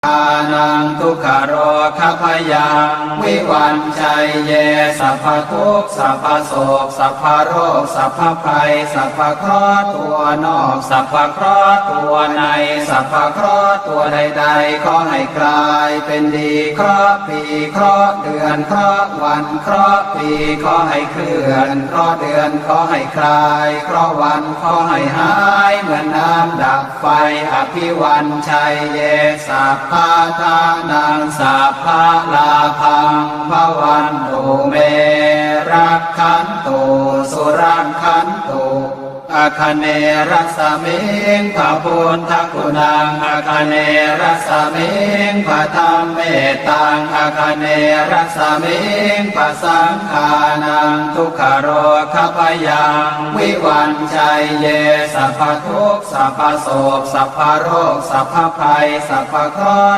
อานังทุกขโรคพยังวิวันชัยเยสัพพทุกข์สัพพโศกสัพพโรคสัพพภัยสัพพเคราะห์ตัวนอกสัพพเคราะห์ตัวในสัพพเคราะห์ตัวใดๆขอให้กลายเป็นดีเคราะห์ปีเคราะห์เดือนเคราะห์วันเคราะห์ปีขอให้เคลื่อนเคราะห์เดือนขอให้คลายเคราะห์วันขอให้หายเหมือนน้ำดับไฟอภิวันชัยเยสัพพะทานังสัพพะลาภังภวันตุเมรักขันตุสุรังขันตุอาคเนรัสมิงพระพุทธคุณังอาคเนรัสมิงพระธรรมเมตตังอาคเนรัสมิงพระสังฆานังทุกขโรคพยังวิวันชัยเยสัพพทุกข์สัพพโศกสัพพโรคสัพพภัยสัพพเคราะห์